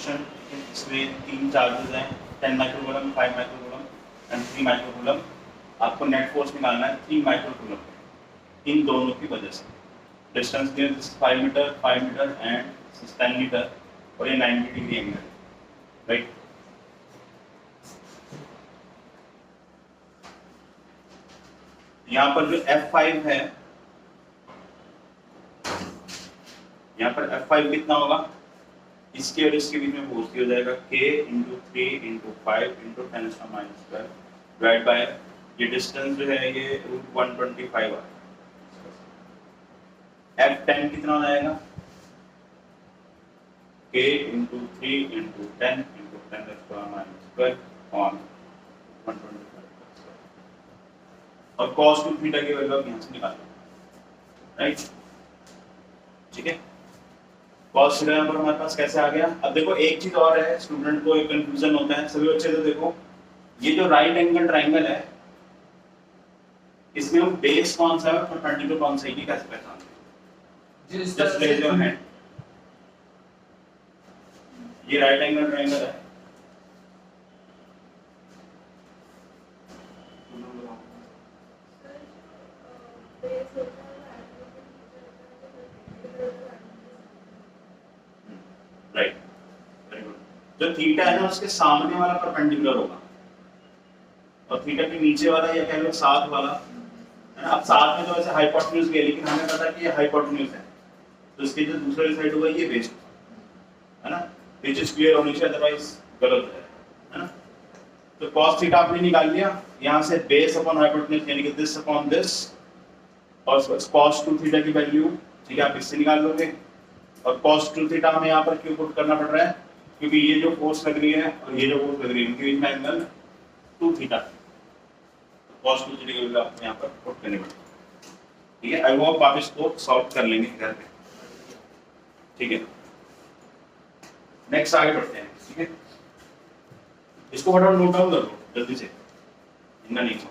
Question, इसमें 3 charges हैं, 10 microcoulomb, 5 microcoulomb and 3 microcoulomb. आपको नेट फोर्स निकालना है 3 माइक्रोकूलम इन दोनों की वजह से। डिस्टेंस दिया 5 मीटर एंड 10 मीटर और ये 90 डिग्री एंगल, राइट। यहाँ पर जो F5 है, यहाँ पर F5 कितना होगा, इसके और इसके बीच में फोर्स दिया जाएगा K × 3 × 5 × 10⁻⁻² डिवाइड बाय ये डिस्टेंस जो है ये √125 है। F10 कितना हो जाएगा, K × 3 × 10 × 10⁻² on 125, और cos 2 थीटा की वैल्यू आप यहाँ से निकाल लो, राइट। ठीक है, cos थीटा यहाँ पर हमारे पास कैसे आ गया। अब देखो एक चीज और है, स्टूडेंट को एक कंफ्यूजन होता है, सभी बच्चे तो देखो ये जो राइट एंगल ट्राइंगल है इसमें हम बेस कौन सा है और परपेंडिकुलर कौन सा है ये कैसे पहचानते हैं। Just raise your hand. ये राइट एंगल ट्राइंगल है, राइट, वेरी गुड। जो थीटा है ना उसके सामने वाला परपेंडिकुलर होगा और थीटा के नीचे वाला या कह लो साथ वाला है ना। अब साथ में तो वैसे हाइपोटेन्यूज भी है, लेकिन हमें पता है कि ये हाइपोटेन्यूज है, तो इसकी जो दूसरी साइड होगा ये बेस है ना। ये चीज क्लियर होनी चाहिए, अदरवाइज गलत है ना। तो cos थीटा आपने निकाल लिया, यहाँ से बेस अपॉन हाइपोटेन्यूज यानी कि दिस अपॉन दिस, और cos 2 थीटा की वैल्यू ठीक है आप इससे निकाल लोगे। और cos 2 थीटा हमें यहाँ पर क्यों पुट करना पड़ रहा है, क्योंकि ये जो फोर्स लग रही है और ये जो फोर्स लग रही है उनके बीच में एंगल 2 थीटा, cos 2 थीटा की वैल्यू आपको यहाँ पर पुट करनी पड़ेगी। ठीक है, आई होप आप इसको सॉल्व कर लेंगे घर पे। ठीक है, नेक्स्ट आगे बढ़ते हैं। ठीक है, इसको फटाफट नोट डाउन कर लो जल्दी से, इतना नहीं हो,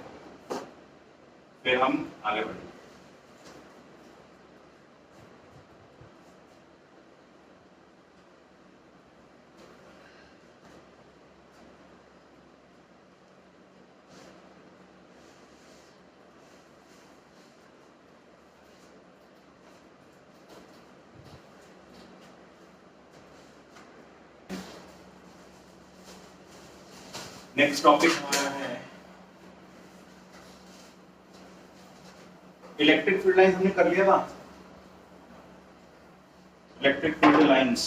फिर हम आगे बढ़ेंगे। नेक्स्ट टॉपिक हमारा है इलेक्ट्रिक फील्ड लाइंस। हमने कर लिया था इलेक्ट्रिक फील्ड लाइंस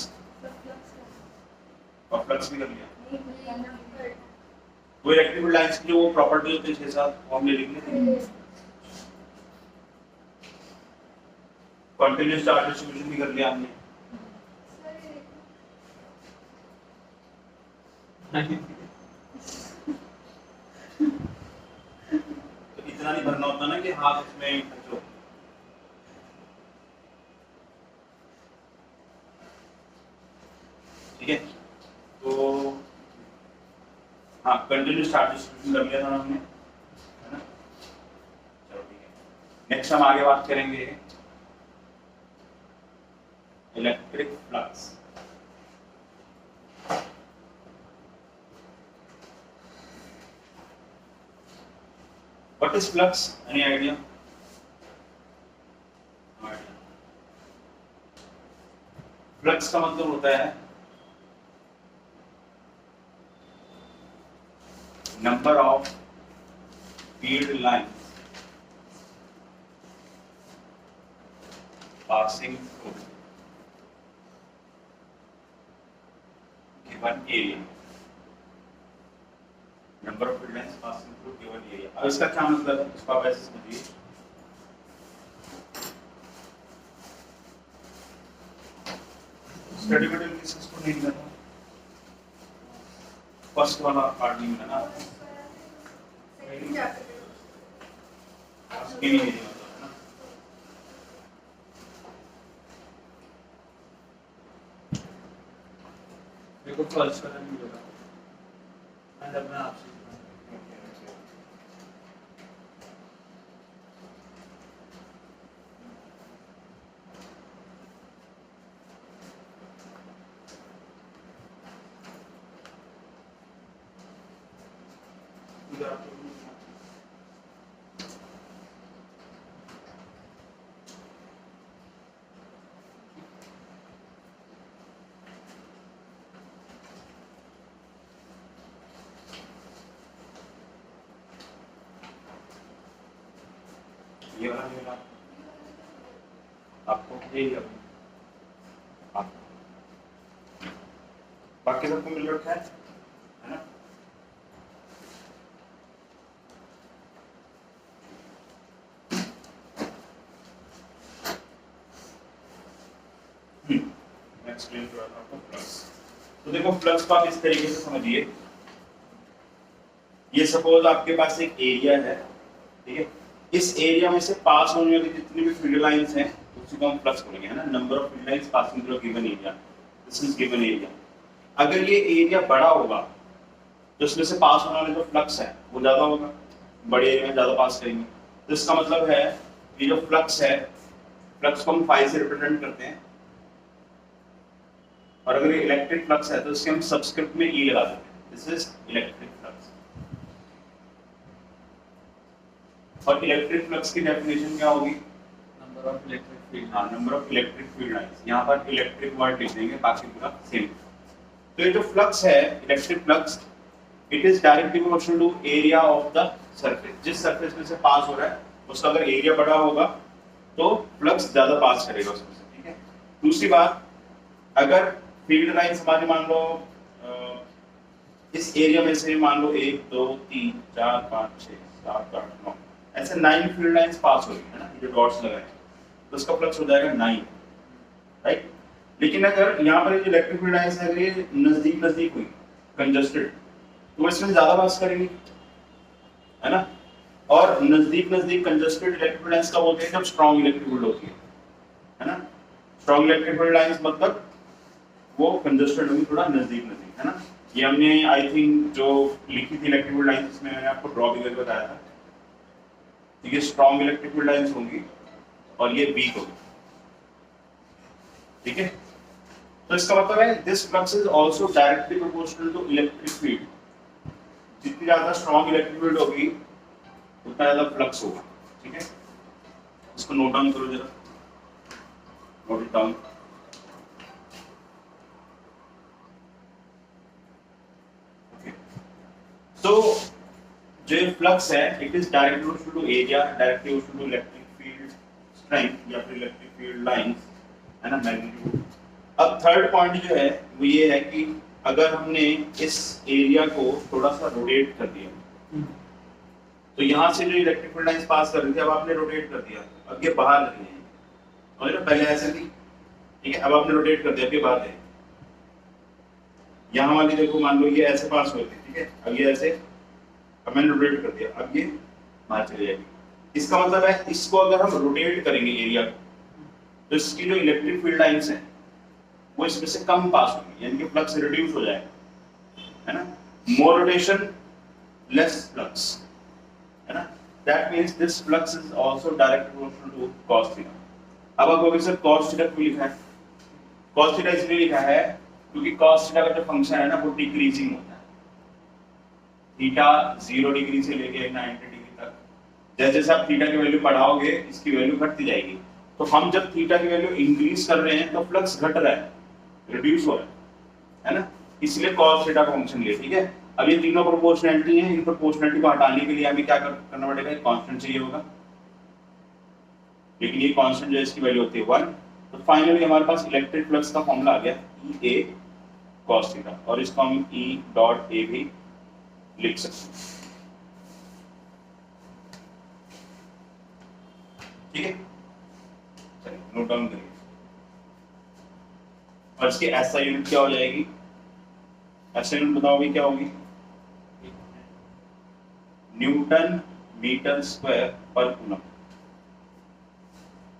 और फ्लक्स भी कर लिया। वो इलेक्ट्रिक फील्ड लाइंस की जो वो प्रॉपर्टी होती है 6-7 वो हमने लिख ली थी। कंटीन्यूअस चार्ज डिस्ट्रीब्यूशन भी कर लिया हमने। तो इतना नहीं भरना होता ना कि हाथ उसमें खर्च हो। ठीक है, तो हाँ कंटिन्यूअस चार्ज डिस्ट्रीब्यूशन कर लिया था हमने, है ना। चलो ठीक है, नेक्स्ट हम आगे बात करेंगे electric flux. What is flux? Any idea? Flux का मतलब होता है number of field lines passing through given area. Number of field lines passing through given area. अब इसका क्या मतलब है, इसको आप ऐसे समझिए। स्टडी मटेरियल किसको नहीं मिला था, फर्स्ट वाला पार्ट नहीं मिला ना, नहीं मिला है ना। देखो फर्स्ट वाला नहीं मिला, मैं आपसे आपको ये वाला मिला आपको, यही है। आपको बाकी सबको मिल रखा है ना? मैं एक्सप्लेन कर रहा था आपको फ्लक्स। तो देखो फ्लक्स को आप इस तरीके से समझिए, ये सपोज आपके पास एक एरिया है, ठीक है, इस एरिया में से पास होने वाली जितनी भी फील्ड लाइंस हैं उसी को हम फ्लक्स बोलेंगे, है ना, number of field lines passing through given area, this is given area. अगर ये एरिया बड़ा होगा तो इसमें से पास होने वाला जो फ्लक्स है वो ज्यादा होगा, बड़े एरिया में ज्यादा पास करेंगे, तो इसका मतलब है कि जो फ्लक्स है, फ्लक्स को हम फाई से रिप्रेजेंट करते हैं, और अगर ये इलेक्ट्रिक फ्लक्स है तो इसके हम सबस्क्रिप्ट में ई लगा देते हैं, दिस इज इलेक्ट्रिक फ्लक्स। और इलेक्ट्रिक फ्लक्स की डेफिनेशन क्या होगी? Number of electric field. हाँ, number of electric field lines, यहाँ पर इलेक्ट्रिक वर्ड लिख देंगे, बाकी पूरा सेम। तो ये जो फ्लक्स है, electric flux, it is directly proportional to area of the surface. जिस सरफेस में से पास हो रहा है उसका अगर एरिया बड़ा होगा तो फ्लक्स ज्यादा पास करेगा उसमें से, ठीक है। दूसरी बात, अगर फील्ड लाइंस हमारी मान लो इस एरिया में से मान लो 1 2 3 4 5 6 7 8 9 ऐसे 9 फील्ड लाइंस पास हो रही है ना, ये जो डॉट्स लगाए हैं, तो इसका फ्लक्स हो जाएगा 9, राइट। लेकिन अगर यहाँ पर जो इलेक्ट्रिक फील्ड लाइंस है, अगर ये नजदीक नजदीक हुई, कंजस्टेड, तो इसमें ज्यादा पास करेंगे, है ना। और नजदीक नजदीक कंजस्टेड इलेक्ट्रिक फील्ड लाइंस कब होती है? जब स्ट्रॉन्ग इलेक्ट्रिक फील्ड होती है ना। स्ट्रॉन्ग इलेक्ट्रिक फील्ड लाइंस मतलब वो कंजस्टेड होगी, थोड़ा नजदीक नजदीक, है ना। ये हमने आई थिंक जो लिखी थी इलेक्ट्रिक फील्ड लाइंस, इसमें मैंने आपको ड्रॉ भी करके बताया था। ये स्ट्रॉन्ग इलेक्ट्रिक फील्ड लाइंस होंगी और ये वीक होगी, ठीक है। तो इसका मतलब है this flux is also directly proportional to electric field. जितनी ज्यादा स्ट्रॉन्ग इलेक्ट्रिक फील्ड होगी उतना ज्यादा फ्लक्स होगा, ठीक है। इसको नोट डाउन करो जरा, नोट इट डाउन। तो जो फ्लक्स है, it is directly proportional to area, directly proportional to electric field strength या फिर इलेक्ट्रिक फील्ड लाइंस, है ना, मैग्नीट्यूड। अब थर्ड पॉइंट जो है वो ये है कि अगर हमने इस एरिया को थोड़ा सा रोटेट कर दिया, तो यहाँ से जो इलेक्ट्रिक फील्ड लाइंस पास कर रही थी, अब आपने रोटेट कर दिया, अब ये बाहर लगी है, समझ रहे हो, पहले ऐसे थी, ठीक है, अब आपने रोटेट कर दिया, अब ये बाहर है। यहाँ वाली देखो, मान लो ये ऐसे पास हुई थी, ठीक है, अब ये ऐसे, अब मैंने रोटेट कर दिया, अब ये बाहर चली जाएगी। इसका मतलब है इसको अगर हम रोटेट करेंगे एरिया को, तो इसकी जो इलेक्ट्रिक फील्ड लाइंस हैं वो इसमें से कम पास होगी, यानी कि फ्लक्स रिड्यूस हो जाएगा, है ना। मोर रोटेशन लेस फ्लक्स, है ना। That means this flux is also directly proportional to cos theta. अब आपको अगर सर cos थीटा क्यों लिखा है? cos थीटा इसलिए लिखा है क्योंकि cos थीटा का जो फंक्शन है ना वो डिक्रीजिंग होता है। थीटा 0 डिग्री से लेके 90 डिग्री तक, जैसे जैसे आप थीटा की वैल्यू बढ़ाओगे इसकी वैल्यू घटती जाएगी। तो हम जब थीटा की वैल्यू इंक्रीज कर रहे हैं तो फ्लक्स घट रहा है, रिड्यूस हो रहा है ना, इसलिए cos थीटा का फंक्शन लिया, ठीक है। अब ये तीनों प्रोपोर्शनैलिटी हैं, इन प्रोपोर्शनैलिटी को हटाने के लिए हमें क्या करना पड़ेगा? एक कांस्टेंट चाहिए होगा, लेकिन ये कांस्टेंट जो है इसकी वैल्यू होती है 1। तो फाइनली हमारे पास इलेक्ट्रिक फ्लक्स का फॉर्मूला आ गया E A cos थीटा, और इसको हम E डॉट A भी लिख सकते हैं, ठीक है। चलिए नोट डाउन करिए, और इसकी ऐसा यूनिट क्या हो जाएगी? ऐसा यूनिट बताओगे क्या होगी? न्यूटन मीटर स्क्वायर पर कूलम,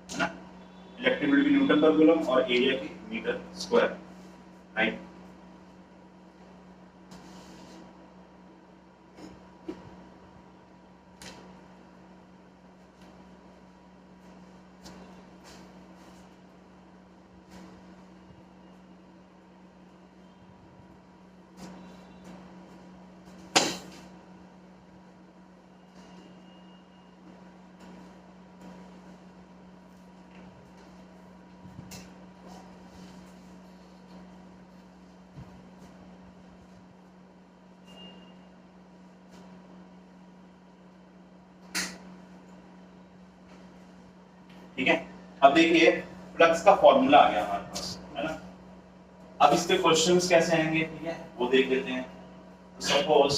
है ना। इलेक्ट्रिक फील्ड की न्यूटन पर कूलम और एरिया की मीटर स्क्वायर, राइट। ठीक है। अब देखिए फ्लक्स का फॉर्मूला आ गया हमारे पास, है ना। अब इसके क्वेश्चंस कैसे आएंगे, ठीक है, वो देख लेते हैं। सपोज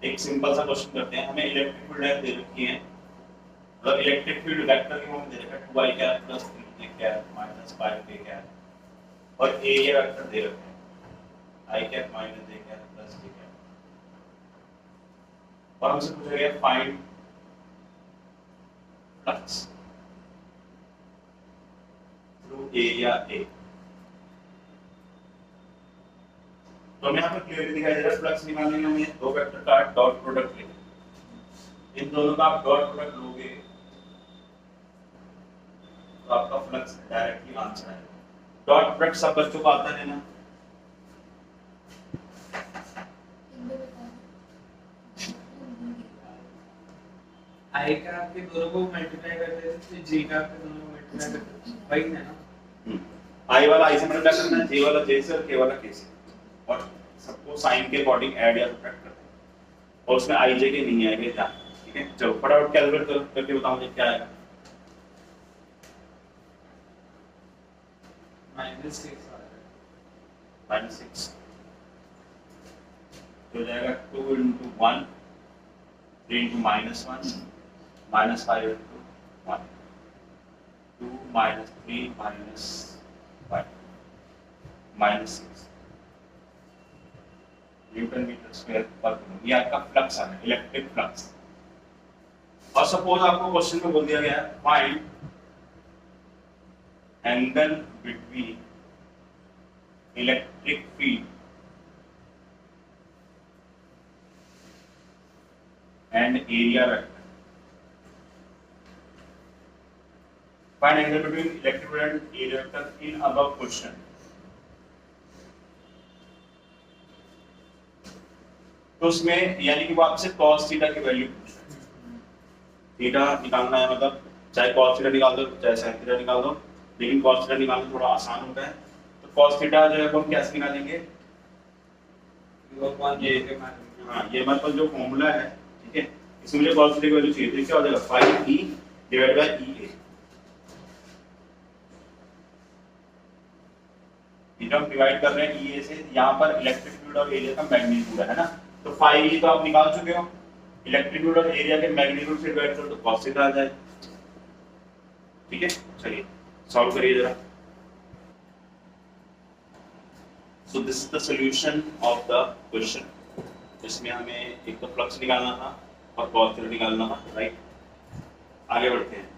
एक सिंपल सा क्वेश्चन करते हैं, हमें इलेक्ट्रिक फील्ड दे रखी है, मतलब इलेक्ट्रिक फील्ड वेक्टर की फॉर्म में दे रखा है 2i cap plus 3j cap minus 5k cap, और एरिया वेक्टर दे रखे हैं i cap minus j cap plus k cap, और हमसे पूछा गया find flux through area A। तो हमें यहाँ पर क्लियरली दिखाई दे रहा है फ्लक्स निकालने के लिए हमें दो वेक्टर का डॉट प्रोडक्ट लेंगे। इन दोनों का आप डॉट प्रोडक्ट लोगे तो आपका फ्लक्स डायरेक्टली आंसर आएगा। डॉट प्रोडक्ट सब बच्चों को आता है ना? आई का आपके दोनों को मल्टीप्लाई करते हैं तो जी का आपके दोनों को मल्टीप्लाई करते हैं, वही है ना। आई वाला आई से मल्टीप्लाई करना है, जे वाला जे से और के वाला के से, और सबको साइन के अकॉर्डिंग ऐड या सब्ट्रैक्ट करते हैं, और उसमें आई जे के नहीं आएंगे क्या, ठीक है। चलो फटाफट कैलकुलेट करके बताओ मुझे क्या आएगा। -6 आ रहा है। -6 तो हो जाएगा 2 into 1 3 into -1 -5 into 1 2 -3 -5 -6 Newton metre square पर कूलम। ये आपका फ्लक्स आ रहा है, इलेक्ट्रिक फ्लक्स। और सपोज आपको क्वेश्चन में बोल दिया गया है find angle between electric field and area vector. Find angle between electric field and area vector in above question. तो उसमें यानी कि वो आपसे cos थीटा की वैल्यू पूछ रहा है। थीटा निकालना है, मतलब चाहे cos थीटा निकाल दो चाहे sin थीटा निकाल दो, लेकिन cos थीटा निकालना थोड़ा आसान होता है। तो cos थीटा जो है वो हम कैसे निकालेंगे? हाँ, ये हमारे पास जो फॉर्मूला है, ठीक है, इसमें मुझे cos थीटा की वैल्यू चाहिए थी, क्या हो जाएगा 5e divide by EA। Theta हम डिवाइड कर रहे हैं EA से, यहाँ पर इलेक्ट्रिक फील्ड और एरिया का मैग्नीट्यूड है ना, तो 5e तो आप निकाल चुके हो, इलेक्ट्रिक फील्ड और एरिया के मैग्नीट्यूड से डिवाइड करो तो cos थीटा आ जाए, ठीक है। चलिए सॉल्व करिए जरा। So this is the solution of the question, जिसमें हमें एक तो फ्लक्स निकालना था और cos थीटा निकालना था, राइट। आगे बढ़ते हैं।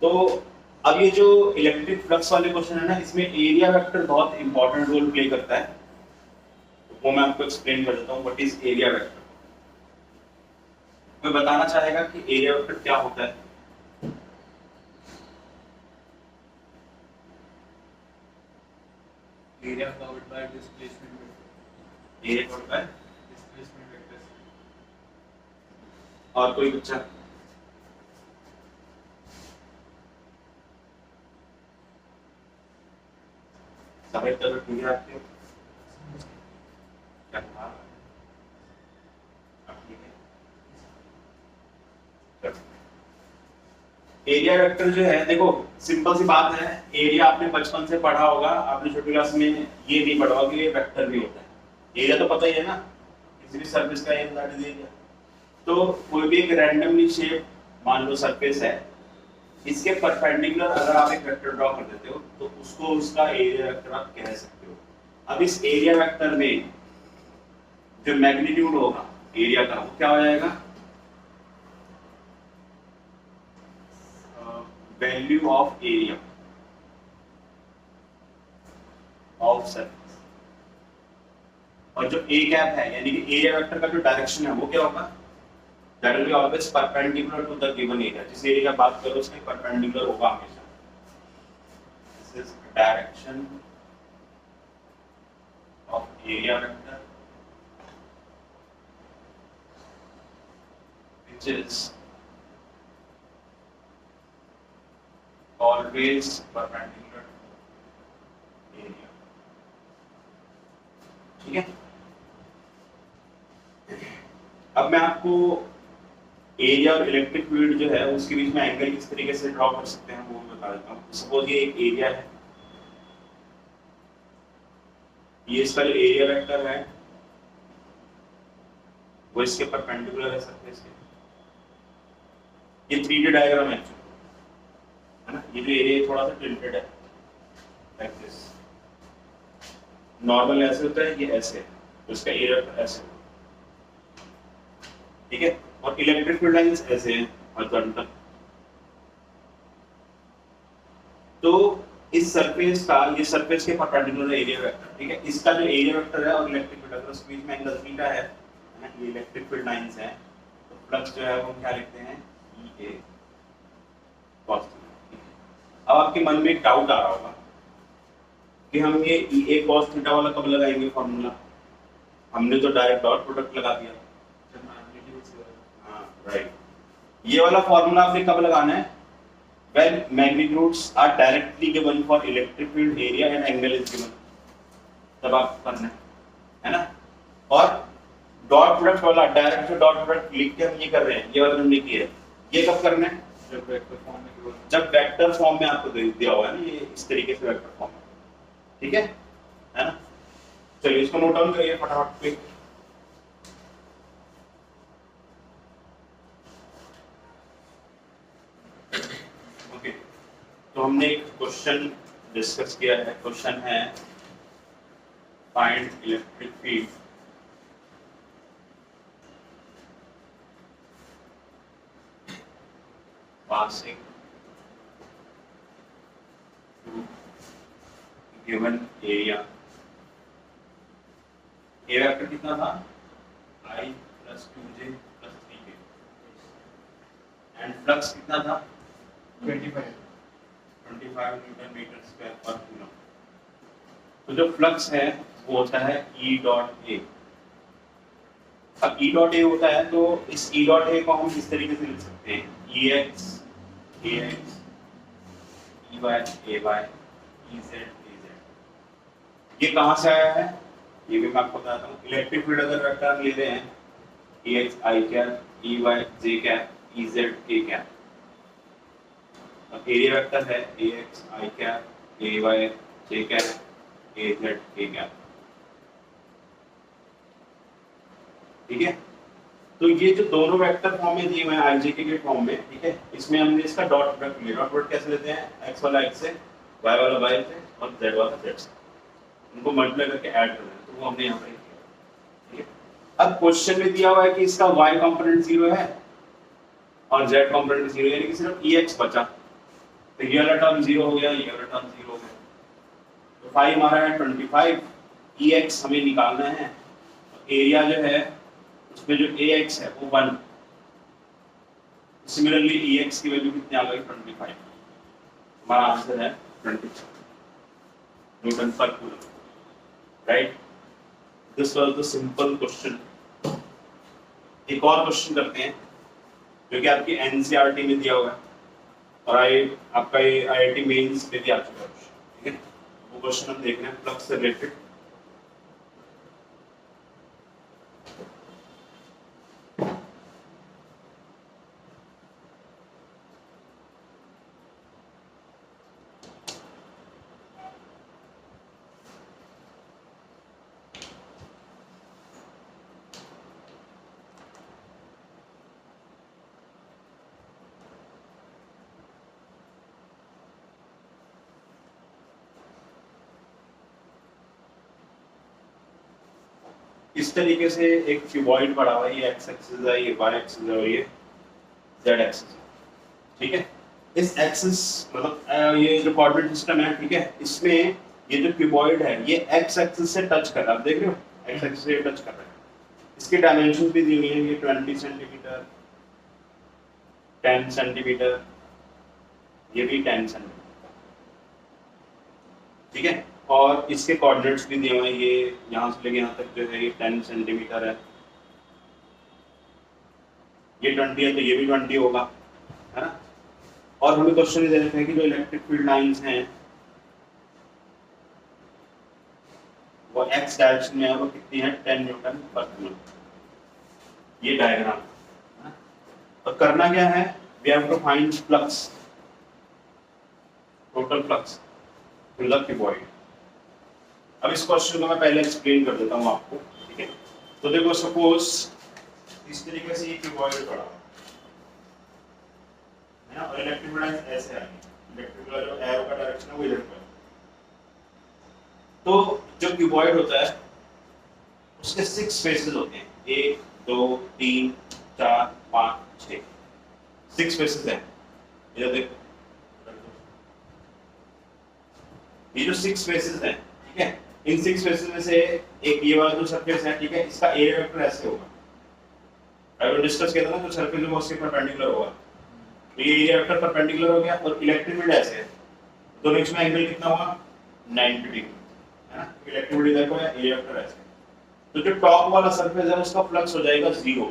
तो अब ये जो इलेक्ट्रिक फ्लक्स वाले क्वेश्चन है ना, इसमें एरिया वेक्टर बहुत इंपॉर्टेंट रोल प्ले करता है, वो मैं आपको एक्सप्लेन कर देता हूँ। What is area vector? कोई बताना चाहेगा कि एरिया वेक्टर क्या होता है? Area covered by displacement vector. Area covered by displacement vector. और कोई बच्चा? सफेद कलर ठीक है आपके? क्या था? अब ठीक है। एरिया वेक्टर जो है, देखो सिंपल सी बात है, एरिया आपने बचपन से पढ़ा होगा, आपने छोटी क्लास में ये नहीं पढ़ा होगा कि ये वेक्टर भी होता है। एरिया तो पता ही है ना, किसी भी सरफेस का एरिया दैट इज एरिया। तो कोई भी एक रैंडमली शेप मान लो सरफेस है, इसके परपेंडिकुलर अगर आप एक वेक्टर ड्रॉ कर देते हो तो उसको उसका एरिया वेक्टर आप कह सकते हो। अब इस एरिया वेक्टर में जो मैग्नीट्यूड होगा एरिया का, वो क्या हो जाएगा? Value of area of surface. और जो ए कैप है यानी कि एरिया वेक्टर का जो डायरेक्शन है वो क्या होगा? That will be always perpendicular to the given area. जिस एरिया की बात करो उसमें परपेंडिकुलर होगा हमेशा। This is direction of area vector which is always perpendicular to area, ठीक है। अब मैं आपको एरिया और इलेक्ट्रिक फील्ड जो है उसके बीच में एंगल किस तरीके से ड्रॉ कर सकते हैं वो मैं बता देता हूँ। सपोज ये एक एरिया है, ये इसका जो एरिया वेक्टर है वो इसके परपेंडिकुलर है सरफेस के। ये 3D डायग्राम है ना, ये जो एरिया थोड़ा सा टिल्टेड है लाइक दिस, नॉर्मल ऐसे होता है, ये ऐसे है, तो इसका एरिया ऐसे, ठीक है। और इलेक्ट्रिक फील्ड लाइंस ऐसे हैं हॉरिजॉन्टल। तो इस सरफेस का, ये सरफेस के परपेंडिकुलर एरिया वेक्टर, ठीक है, इसका जो एरिया वेक्टर है और इलेक्ट्रिक फील्ड अगर उसके बीच में एंगल थीटा है ना, ये इलेक्ट्रिक फील्ड लाइंस है, तो फ्लक्स जो है वो क्या लिखते हैं, E A cos थीटा। अब आपके मन में एक डाउट आ रहा होगा कि हम ये E A cos थीटा वाला कब लगाएंगे फॉर्मूला, हमने तो डायरेक्ट डॉट प्रोडक्ट लगा दिया। हाँ राइट, ये वाला फॉर्मूला आपने कब लगाना है, when magnitudes are directly given for electric field area and angle is given, तब आप करना है ना। और डॉट प्रोडक्ट वाला डायरेक्ट डॉट प्रोडक्ट लिख के हम ये कर रहे हैं, ये वाला हमने किया है, ये कब करना है, जब वेक्टर फॉर्म में आपको दिया हुआ है ना, ये इस तरीके से वेक्टर फॉर्म में, ठीक है ना। चलिए इसको नोट डाउन करिए फटाफट पे। ओके, तो हमने एक क्वेश्चन डिस्कस किया है, क्वेश्चन है find electric field passing to given area। Area vector कितना था, I plus 2j plus 3k, and flux कितना था 25 न्यूटन मीटर स्क्वायर पर कूलम। तो जो फ्लक्स है वो होता है E डॉट ए। अब E डॉट ए होता है तो इस E डॉट ए को हम इस तरीके से लिख सकते हैं, EX AX EY AY EZ AZ। ये कहाँ से आया है, ये भी मैं आपको बताता हूँ। इलेक्ट्रिक फील्ड अगर वेक्टर ले रहे हैं AX I cap EY J cap EZ K cap, अब एरिया वेक्टर है AX I cap AY J cap AZ K cap, ठीक है। तो ये जो दोनों वेक्टर फॉर्म में दिए हुए हैं IJ के फॉर्म में, ठीक है, इसमें हमने इसका डॉट प्रोडक्ट लिया। डॉट प्रोडक्ट कैसे लेते हैं, x वाला x से, y वाला y से और z वाला z से, उनको मल्टीप्लाई करके ऐड करना है, तो वो हमने यहाँ पे किया, ठीक है। अब क्वेश्चन में दिया हुआ है कि इसका y कंपोनेंट 0 है और z कंपोनेंट 0, यानी कि सिर्फ EX बचा, तो ये वाला टर्म 0 हो गया, ये वाला टर्म 0 हो गया, तो फाई हमारा है 25, EX हमें निकालना है, एरिया जो है उसमें जो AX है वो 1, सिमिलरली EX की वैल्यू कितनी आ गई 25, हमारा आंसर है 26 न्यूटन पर coulomb, right. This was the simple question. एक और क्वेश्चन करते हैं जो कि आपकी NCERT में दिया हुआ है और आपका ये IIT मेंस में भी आ चुका है, ठीक है। वो क्वेश्चन हम देख रहे हैं फ्लक्स से रिलेटेड। इस तरीके से एक क्यूबॉइड पड़ा हुआ है, ये एक्स एक्सिस है, ये वाई एक्सिस है और ये जेड एक्सिस है, ठीक है। इस एक्सिस मतलब ये जो कोऑर्डिनेट सिस्टम है, ठीक है, इसमें ये जो क्यूबॉइड है ये एक्स एक्सिस से टच कर रहा है, आप देख रहे हो एक्स एक्सिस से टच कर रहा है। इसके डायमेंशन भी दी हुई है, ये 20 सेंटीमीटर, 10 सेंटीमीटर, ये भी 10 सेंटीमीटर, ठीक है। और इसके कोऑर्डिनेट्स भी दिए हुए हैं, ये यहाँ से लेके यहाँ तक जो है ये 10 सेंटीमीटर है, ये 20 है तो ये भी 20 होगा, है ना। और हमें क्वेश्चन दे रखे हैं कि जो इलेक्ट्रिक फील्ड लाइंस हैं वो एक्स डायरेक्शन में है, वो कितनी है 10 न्यूटन पर कूलम, ये डायग्राम, है ना। और करना क्या है, we have to find flux, total flux to the cuboid. अब इस क्वेश्चन को मैं पहले एक्सप्लेन कर देता हूँ आपको, ठीक है। तो देखो सपोज इस तरीके से ये क्यूबॉइड पड़ा है ना, और इलेक्ट्रिक फील्ड ऐसे आ गई, इलेक्ट्रिक का जो एरो का डायरेक्शन है वो इधर पर। तो जो क्यूबॉइड होता है उसके 6 फेसेस होते हैं, 1 2 3 4 5 6, 6 फेसेस हैं। इधर देखो, ये जो 6 फेसेस हैं, ठीक है, इन 6 फेसेस में से एक ये वाला जो सरफेस है, ठीक है, इसका एरिया वेक्टर ऐसे होगा। अगर डिस्कस किया था ना, जो सरफेस है वो उसके परपेंडिकुलर होगा, तो ये एरिया वेक्टर परपेंडिकुलर हो गया। और इलेक्ट्रिक फील्ड ऐसे है, दोनों इसमें एंगल कितना हुआ, 90 डिग्री, है ना। इलेक्ट्रिक फील्ड इधर को है, एरिया वेक्टर ऐसे। तो जो टॉप वाला सरफेस है उसका फ्लक्स हो जाएगा 0,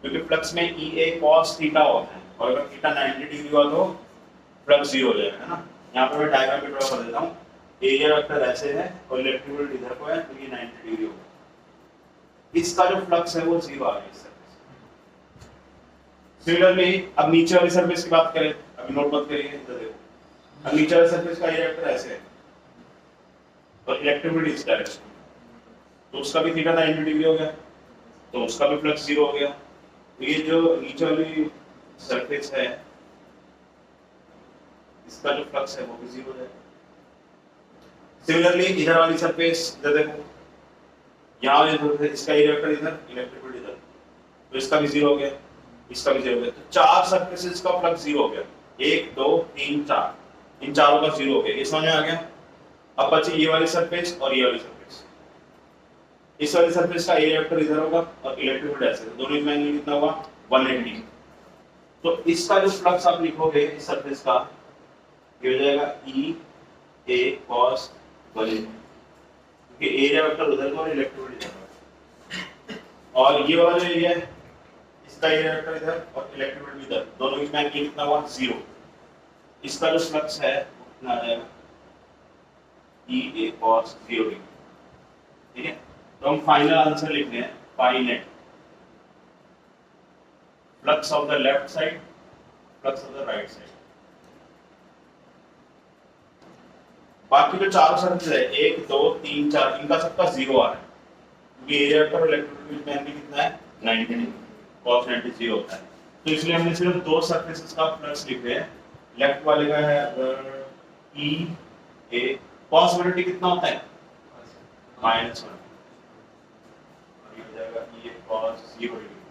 क्योंकि फ्लक्स में EA cos थीटा होता है, और अगर थीटा 90 डिग्री हुआ तो फ्लक्स 0 हो जाएगा, है ना। यहाँ पे मैं डायग्राम पे ड्रॉ कर देता हूँ, एरिया वेक्टर ऐसे है और इलेक्ट्रिक फील्ड इधर को है, तो ये 90 डिग्री होगा। इसका जो फ्लक्स है वो 0 आ गया इस सरफेस। सिमिलरली अब नीचे वाली सरफेस की बात करें, अभी नोट मत करिए, इधर देखो, अब नीचे वाली सरफेस का एरिया वेक्टर ऐसे है और इलेक्ट्रिक फील्ड इस डायरेक्शन, तो उसका भी थीटा 90 डिग्री हो गया, तो उसका भी फ्लक्स 0 हो गया। तो ये जो नीचे वाली सरफेस है इसका जो फ्लक्स है वो भी 0 हो जाएगा। सिमिलरली इधर वाली सरफेस, इधर देखो, यहाँ इसका एरिया वेक्टर इधर, इलेक्ट्रिक फील्ड इधर, तो इसका भी 0 हो गया, इसका भी 0 हो गया। तो 4 सरफेसेस का फ्लक्स 0 हो गया, 1 2 3 4, इन चारों का 0 हो गया। ये समझ में आ गया। अब बची ये वाली सरफेस और ये वाली सरफेस। इस वाली सरफेस का एरिया वेक्टर इधर होगा और इलेक्ट्रिक फील्ड ऐसे, दोनों में एंगल कितना होगा, 180। तो इसका जो फ्लक्स आप लिखोगे इस सरफेस का, ये हो जाएगा EA cos 180, क्योंकि एरिया वेक्टर उधर का और इलेक्ट्रिक फील्ड इधर। और ये वाला जो एरिया है इसका एरिया वेक्टर इधर और इलेक्ट्रिक फील्ड इधर, दोनों में एंगल कितना हुआ, 0। इसका जो फ्लक्स है वो कितना आ जाएगा, EA cos 0 डिग्री, ठीक है। तो हम फाइनल आंसर लिख रहे हैं, phi net flux of the left side, flux of the right side. बाकी जो चारों सरफेस है 1 2 3 4, इनका सबका 0 आ रहा है, क्योंकि एरिया पर इलेक्ट्रिक फील्ड में एंगल कितना है, 90 डिग्री, cos 90 0 होता है। तो इसलिए हमने सिर्फ 2 सरफेसेस का फ्लक्स लिख रहे हैं। लेफ्ट वाले का है EA cos 180 कितना होता है, -1, जाएगा EA cos 0 डिग्री,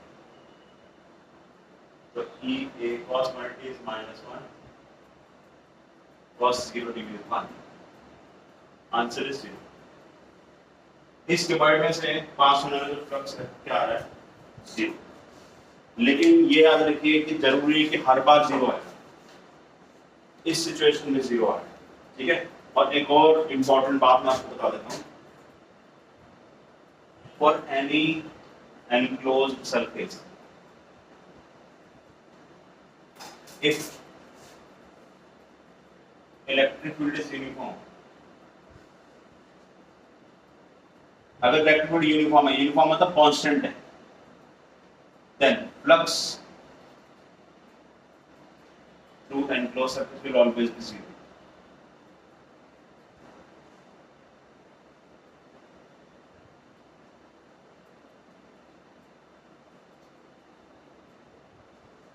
तो EA cos 180 is -1, cos 0 degree is 1, answer is 0। इस डिवाइड में से 5 होने वाला जो फ्लक्स है क्या आ रहा है, 0। लेकिन ये याद रखिए कि जरूरी है कि हर बार 0 आए, इस सिचुएशन में 0 आ रहा है, ठीक है। और एक और इंपॉर्टेंट बात मैं आपको बता देता हूँ, for any enclosed surface, if electric field is uniform, अगर इलेक्ट्रिक फील्ड यूनिफॉर्म है, यूनिफॉर्म मतलब कांस्टेंट है, then flux through enclosed surface will always be 0.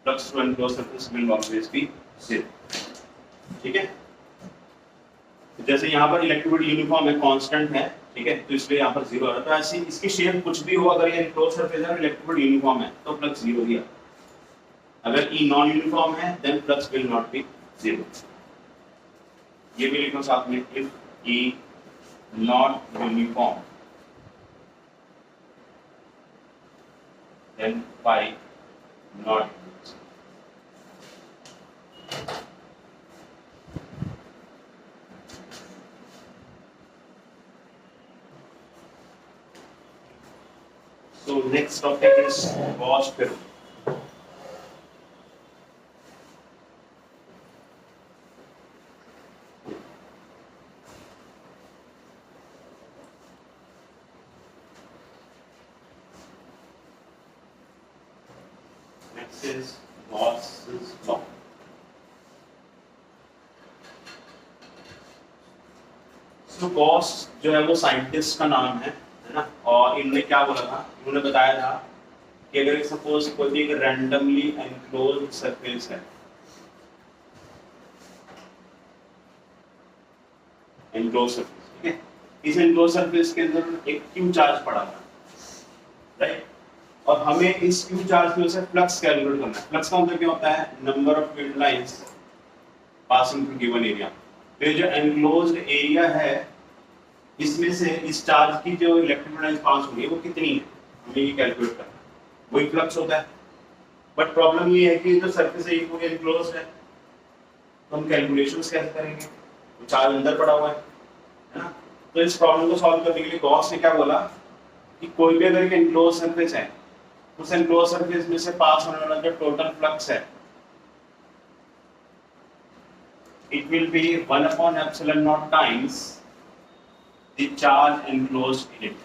Flux through enclosed surface will always be 0, ठीक है। जैसे यहाँ पर इलेक्ट्रिक फील्ड यूनिफॉर्म है, कांस्टेंट है, ठीक है, तो इसलिए यहाँ पर 0 आ रहा है। तो ऐसी इसकी शेप कुछ भी हो, अगर ये एनक्लोज्ड सरफेस है और इलेक्ट्रिक फील्ड यूनिफॉर्म है तो फ्लक्स 0 ही आता है। अगर E नॉन यूनिफॉर्म है then flux will not be 0। ये भी लिखो साथ में, if E not uniform then phi not. So next topic is Gauss theorem. Next is Gauss's law. तो गॉस जो है वो साइंटिस्ट का नाम है ना, और इन्होंने क्या बोला था, इन्होंने बताया था कि अगर सपोज कोई भी एक रैंडमली एनक्लोज्ड सरफेस है, एनक्लोज्ड सरफेस, ठीक है, इस एनक्लोज्ड सरफेस के अंदर एक क्यू चार्ज पड़ा था, राइट, और हमें इस क्यू चार्ज की वजह से फ्लक्स कैलकुलेट करना है। फ्लक्स का मतलब क्या होता है, number of field lines passing through given area. तो ये जो एनक्लोज्ड एरिया है, इसमें से इस चार्ज की जो इलेक्ट्रिक लाइंस पास होगी वो कितनी है, हमें ये कैलकुलेट करना है, वही फ्लक्स होता है। बट प्रॉब्लम ये है कि जो सरफेस है ये पूरी एनक्लोज्ड है, तो हम कैलकुलेशंस कैसे करेंगे, वो चार्ज अंदर पड़ा हुआ है ना। तो इस प्रॉब्लम को सॉल्व करने के लिए गॉस ने क्या बोला कि कोई भी अगर एक एनक्लोज सरफेस है, उस एनक्लोज सरफेस में से पास होने वाला जो टोटल फ्लक्स है, it will be 1 upon epsilon naught times the charge enclosed in it.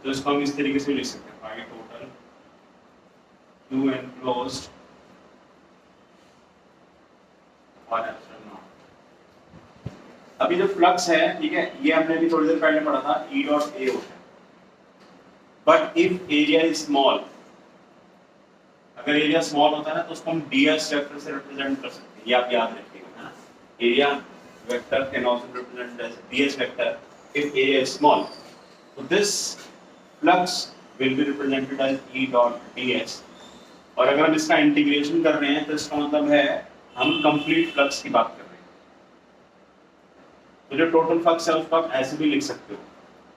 तो इसको हम इस तरीके से लिख सकते हैं, फाइव टोटल Q enclosed और epsilon naught। अभी जो फ्लक्स है, ठीक है, ये हमने भी थोड़ी देर पहले पढ़ा था, E डॉट A होता है। But if area is small, अगर एरिया स्मॉल होता है ना, तो उसको हम ds वेक्टर से रिप्रेजेंट कर सकते हैं, ये आप याद रखिएगा, है ना। Area vector can also represent as ds vector if area is small. तो this flux will be represented as E dot ds। और अगर हम इसका इंटीग्रेशन कर रहे हैं, तो इसका मतलब है हम कंप्लीट फ्लक्स की बात कर रहे हैं। तो जो टोटल फ्लक्स है उसको आप ऐसे भी लिख सकते हो।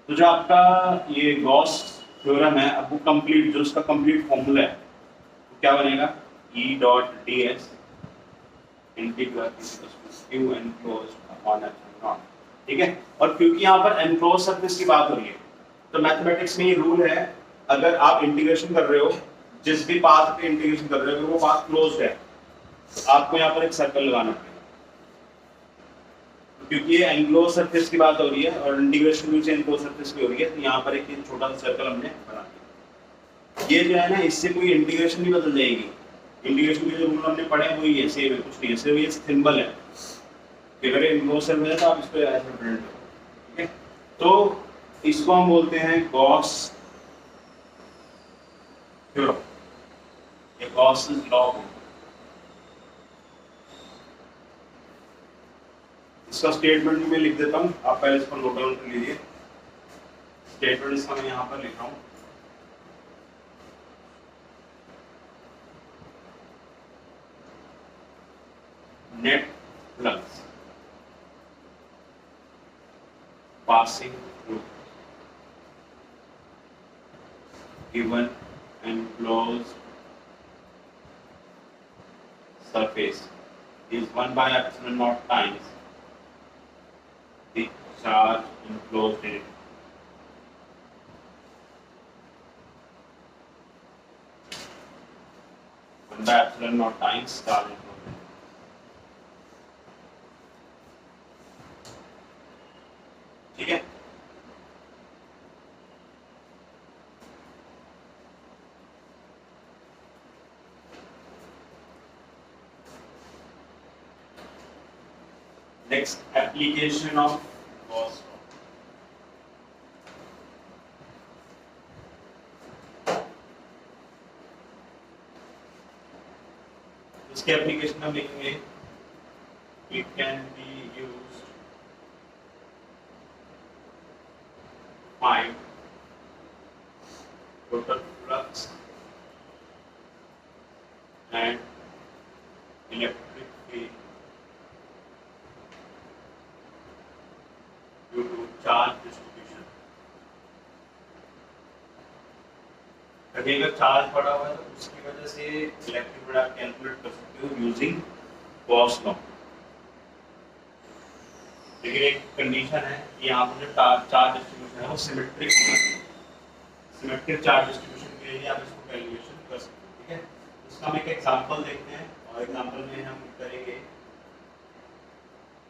तो जो आपका ये गॉस थ्योरम है, अब वो कंप्लीट, जो उसका कंप्लीट फॉर्मूला है, तो क्या बनेगा, E dot ds integral Q enclosed upon epsilon naught, ठीक है। और क्योंकि यहाँ पर एनक्लोज सरफेस की बात हो रही है, तो मैथमेटिक्स में ये रूल है, अगर आप इंटीग्रेशन कर रहे हो, जिस भी पाथ पे इंटीग्रेशन कर रहे हो, अगर वो पाथ क्लोज्ड है, तो आपको यहाँ पर एक सर्कल लगाना पड़ेगा, क्योंकि ये एनक्लोज सरफेस की बात हो रही है और इंटीग्रेशन भी एनक्लोज सरफेस की हो रही है। तो यहाँ पर एक छोटा सा सर्कल हमने बना दिया। ये जो है ना, इससे कोई इंटीग्रेशन नहीं बदल जाएगी, इंटीग्रेशन के जो रूल हमने पढ़े वही है, सेम है, कुछ नहीं है, सिर्फ ये सिंबल है कि अगर एनक्लोज सरफेस है तो आप इसको ऐसे रिप्रेजेंट करो, ठीक है। तो इसको हम बोलते हैं गॉस थ्योरम, ये गॉस's लॉ। इसका स्टेटमेंट भी मैं लिख देता हूँ, आप पहले इसको नोट डाउन कर लीजिए। स्टेटमेंट इसका मैं यहाँ पर लिख रहा हूँ, net flux passing through given enclosed surface is 1 by epsilon naught times the charge enclosed in it. One by epsilon naught times charge enclosed in it. ठीक है। Next, application of Gauss law. इसके application हम लिखेंगे, it can be used find total flux and electric field due to charge distribution। कभी अगर charge पड़ा हुआ है तो उसकी वजह से इलेक्ट्रिक फील्ड आप कैलकुलेट कर सकते हो यूजिंग गॉस लॉ। लेकिन एक कंडीशन है कि यहाँ पर जो चार्ज डिस्ट्रीब्यूशन है वो सिमेट्रिक होना चाहिए। सिमेट्रिक चार्ज डिस्ट्रीब्यूशन के लिए आप इसको कैलकुलेशन कर सकते हो, ठीक है। इसका हम एक एग्जांपल देखते हैं, और एग्जांपल में हम करेंगे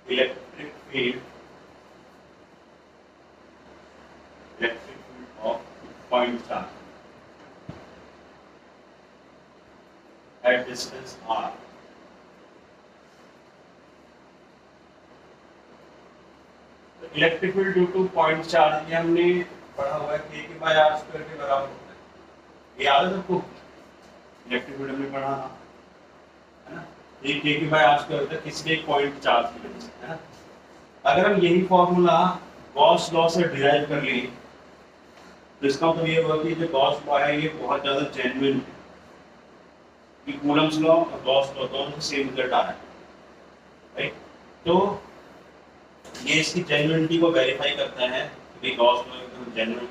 electric field point charge at distance r. Electric field due two point charge ये हमने पढ़ा हुआ है k के बाय r स्क्वायर के बराबर होता है। ये याद है सबको? इलेक्ट्रिक फील्ड हमने पढ़ा था, है ना? ये k के बाय r स्क्वायर होता है किसी एक पॉइंट चार्ज की वजह से, है ना? अगर हम यही फॉर्मूला गॉस लॉ से डिराइव कर लें तो इसका मतलब ये हुआ कि जो गॉस लॉ है ये बहुत ज्यादा जेन्युइन है कि कूलम्स लॉ और गॉस लॉ दोनों से सेम रिजल्ट आ रहा है, राइट? तो ये इसकी जेन्युइनिटी को वेरीफाई करता है कि गॉस लॉ एकदम जेन्युइन है।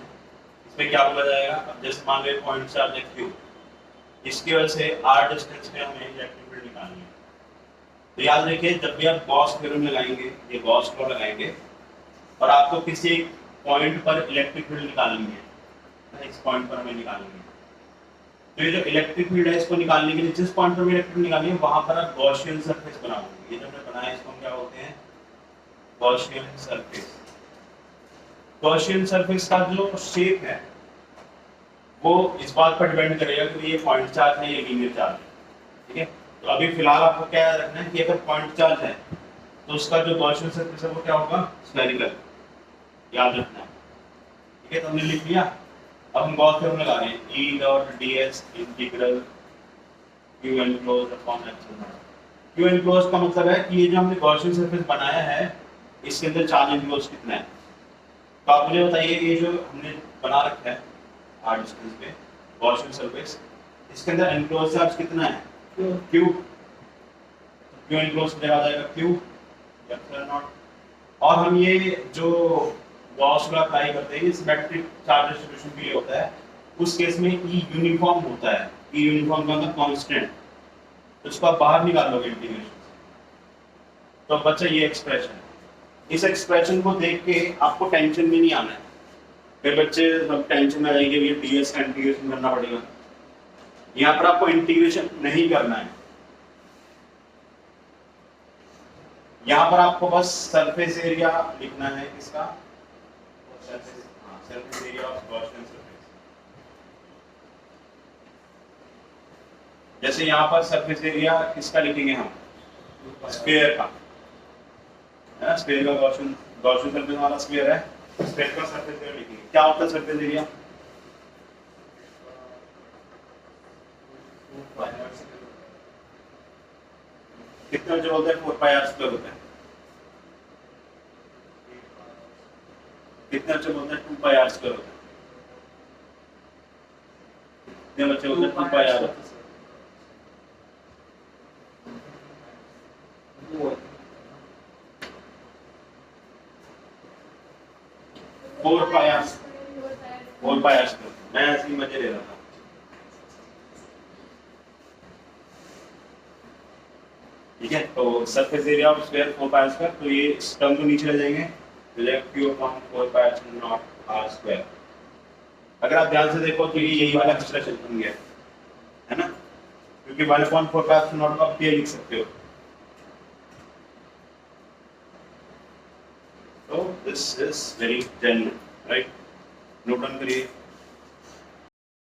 इसमें क्या बोला जाएगा? अब जैसे मान लो पॉइंट चार्ज है q, इसकी वजह से r डिस्टेंस पे हमें इलेक्ट्रिक फील्ड निकालनी है। तो याद रखिए जब भी आप गॉस थ्योरम लगाएंगे, ये गॉस लॉ लगाएंगे और आपको किसी एक पॉइंट पर इलेक्ट्रिक फील्ड निकालनी है, इस पॉइंट पर हमें निकालनी है, तो ये जो इलेक्ट्रिक फील्ड है इसको निकालने के लिए जिस पॉइंट पर इलेक्ट्रिक फील्ड निकालनी है वहां पर आप गॉसियन सरफेस बनाओगे। ये जो हमने बनाया इसको हम क्या बोलते हैं? Gaussian surface. गॉसियन सरफेस का जो शेप है वो इस बात पर डिपेंड करेगा कि ये पॉइंट चार्ज है या लीनियर चार्ज है, ठीक है? तो अभी फिलहाल आपको क्या याद रखना है कि अगर पॉइंट चार्ज है तो उसका जो गॉसियन सरफेस है वो क्या होगा? स्फेरिकल, याद रखना है, ठीक है? तो हमने लिख लिया। अब हम गॉस थ्योरम लगा रहे हैं, E dot ds integral q enclosed upon epsilon. q enclosed का मतलब है कि ये जो हमने गॉसियन सरफेस बनाया है इसके अंदर चार्ज एनक्लोज कितना है। तो आप मुझे बताइए ये जो हमने बना रखा है r डिस्टेंस पे गॉसियन सरफेस, इसके अंदर एनक्लोज चार्ज कितना है? q। q enclosed की जगह आ जाएगा q एप्सिलॉन नॉट। और हम ये जो गॉस लॉ अप्लाई करते हैं ये सिमेट्रिक चार्ज डिस्ट्रीब्यूशन के लिए होता है। उस केस में E यूनिफॉर्म होता है, E यूनिफॉर्म का मतलब कांस्टेंट, तो इसको आप बाहर निकाल लोगे इंटीग्रेशन से। तो बच्चा ये एक्सप्रेशन, इस एक्सप्रेशन को देख के आपको टेंशन में नहीं आना है, फिर बच्चे सब टेंशन में आएंगे ये ds का इंटीग्रेशन करना पड़ेगा। यहाँ पर आपको इंटीग्रेशन नहीं करना है, यहाँ पर आपको बस सरफेस एरिया लिखना है किसका? Surface area of Gaussian surface. जैसे यहाँ पर सरफेस एरिया किसका लिखेंगे हम? स्फीयर का, है ना? स्फीयर का गॉसियन सरफेस वाला स्फीयर है, स्फीयर का सरफेस एरिया लिखेंगे। क्या होता है सरफेस एरिया? कितना जो होता है 4 पाई r स्क्वायर होता है। कितने बच्चे बोलते हैं 2 पाई r स्क्वायर होता है? कितने बच्चे बोलते हैं 2 पाई r? 4 पाई r, 4 पाई r स्क्वायर। मैं ऐसे ही मजे ले रहा था, ठीक है? तो surface area of sphere 4 pi r square, तो ये इस टर्म को नीचे ले जाएंगे, तो जाएगा q upon 4 pi epsilon not r square. अगर आप ध्यान से देखो तो ये यही वाला एक्सप्रेशन बन गया, है ना? क्योंकि 1/4 पाई एप्सिलॉन नॉट को आप ये लिख सकते हो। तो this is very genuine, right? Note down करिए।